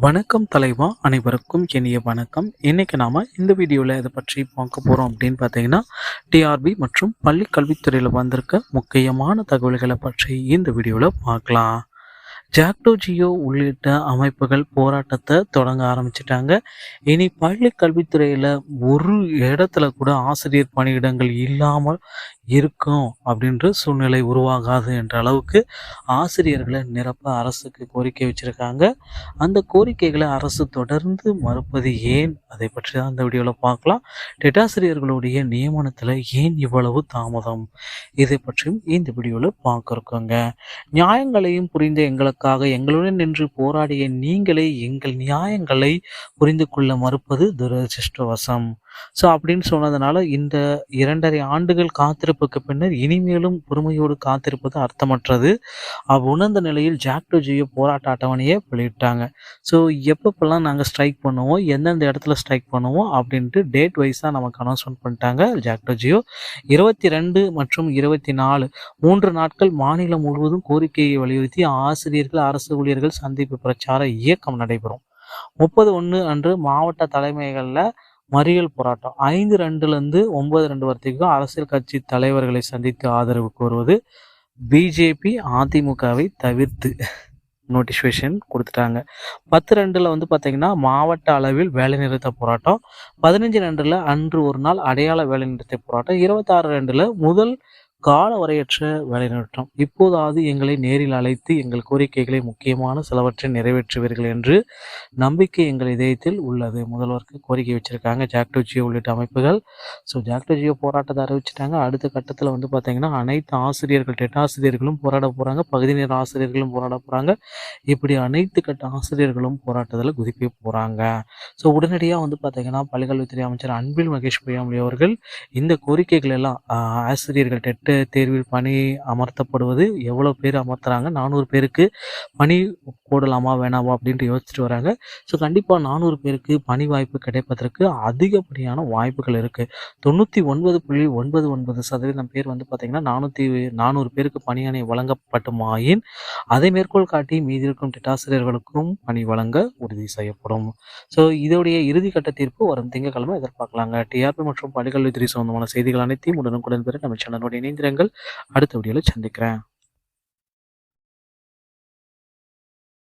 வணக்கம் தலைவா, அனைவருக்கும் இனிய வணக்கம். இன்னைக்கு நாம இந்த வீடியோவில் இதை பற்றி பார்க்க போகிறோம் அப்படின்னு பார்த்தீங்கன்னா, டிஆர்பி மற்றும் பள்ளி கல்வித்துறையில் வந்திருக்க முக்கியமான தகவல்களை பற்றி இந்த வீடியோவில் பார்க்கலாம். ஜாக்டோ ஜியோ உள்ளிட்ட அமைப்புகள் போராட்டத்தை தொடங்க ஆரம்பிச்சிட்டாங்க. இனி பள்ளி கல்வித்துறையில் ஒரு இடத்துல கூட ஆசிரியர் பணியிடங்கள் இல்லாமல் இருக்கும் அப்படின்ற சூழ்நிலை உருவாகாது என்ற அளவுக்கு ஆசிரியர்களை நிரப்ப அரசுக்கு கோரிக்கை வச்சிருக்காங்க. அந்த கோரிக்கைகளை அரசு தொடர்ந்து மறுப்பது ஏன், அதை பற்றி தான் இந்த வீடியோவில் பார்க்கலாம். டெட்டாசிரியர்களுடைய நியமனத்தில் ஏன் இவ்வளவு தாமதம், இதை பற்றியும் இந்த வீடியோவில் பார்க்க இருக்கோங்க. நியாயங்களையும் புரிந்த எங்களுக்காக எங்களுடன் நின்று போராடிய நீங்களே எங்கள் நியாயங்களை புரிந்து கொள்ள மறுப்பது துரதிர்ஷ்டவசம். ஸோ அப்படின்னு சொன்னதுனால இந்த 2.5 ஆண்டுகள் காத்திருப்புக்கு பின்னர் இனிமேலும் பொறுமையோடு காத்திருப்பது அர்த்தமற்றது. உணர்ந்த நிலையில் ஜாக்டோ ஜியோ போராட்ட அட்டவணையை வெளியிட்டாங்க. ஸோ எப்பப்பெல்லாம் நாங்கள் ஸ்ட்ரைக் பண்ணுவோம், எந்தெந்த இடத்துல ஸ்ட்ரைக் பண்ணுவோம் அப்படின்ட்டு டேட் வைஸாக நமக்கு அனௌன்ஸ்மெண்ட் பண்ணிட்டாங்க ஜாக்டோ ஜியோ. 22 மற்றும் 24 3 நாட்கள் மாநிலம் முழுவதும் கோரிக்கையை வலியுறுத்தி ஆசிரியர்கள் அரசு ஊழியர்கள் சந்திப்பு பிரச்சார இயக்கம் நடைபெறும். 30/1 அன்று மாவட்ட தலைமைகளில் மறியல் போராட்டம். 5/2 9/2 வரைக்கும் அரசியல் கட்சி தலைவர்களை சந்தித்து ஆதரவு கோருவது. பிஜேபி அதிமுகவை தவிர்த்து நோட்டிஃபிகேஷன் கொடுத்துட்டாங்க. 10/2 பார்த்தீங்கன்னா மாவட்ட அளவில் வேலைநிறுத்த போராட்டம். 15/2 அன்று ஒரு நாள் அடையாள வேலைநிறுத்த போராட்டம். 26/2 முதல் காலவரையற்ற வேலைநிறுத்தம். இப்போதாவது எங்களை நேரில் அழைத்து எங்கள் கோரிக்கைகளை முக்கியமான சிலவற்றை நிறைவேற்றுவீர்கள் என்று நம்பிக்கை எங்கள் இதயத்தில் உள்ளது. முதல்வருக்கு கோரிக்கை வச்சிருக்காங்க ஜாக்டோ ஜியோ உள்ளிட்ட அமைப்புகள். ஸோ ஜாக்டோ ஜியோ போராட்டத்தை அறிவிச்சிட்டாங்க. அடுத்த கட்டத்தில் பார்த்தீங்கன்னா அனைத்து ஆசிரியர்கள், டெட் ஆசிரியர்களும் போராட போகிறாங்க, பகுதி நேர ஆசிரியர்களும் போராட போகிறாங்க. இப்படி அனைத்து கட்ட ஆசிரியர்களும் போராட்டத்தில் குதிக்க போகிறாங்க. ஸோ உடனடியாக பார்த்தீங்கன்னா பள்ளிக்கல்வித்துறை அமைச்சர் அன்பில் மகேஷ் பொய்யாமொழி அவர்கள் இந்த கோரிக்கைகள் எல்லாம் ஆசிரியர்கள் டெட் தேர்வில் பணி அமர்த்தப்படுவது எவ்வளோ பேர் அமர்த்துறாங்க, 400 பேருக்கு பணி போடலாமா வேணாமா அப்படின்ட்டு யோசிச்சுட்டு வராங்க. ஸோ கண்டிப்பாக 400 பேருக்கு பணி வாய்ப்பு கிடைப்பதற்கு அதிகப்படியான வாய்ப்புகள் இருக்குது. 99.99% பேர் பார்த்தீங்கன்னா 400 பேருக்கு பணியாணை வழங்கப்பட்டுமாயின் அதை மேற்கோள் காட்டி மீதி இருக்கும் டெட்டாசிரியர்களுக்கும் பணி வழங்க உறுதி செய்யப்படும். ஸோ இதோடைய இறுதிக்கட்ட தீர்ப்பு வரும் திங்கட்கிழமை எதிர்பார்க்கலாங்க. டிஆர்பி மற்றும் பள்ளிக்கல்வித்துறை சொந்தமான செய்திகள் அனைத்தையும் உடனுக்குடன் பெற நம்ம சேனலோட இணைந்திருங்கள். அடுத்த வீடியோவில் சந்திக்கிறேன்.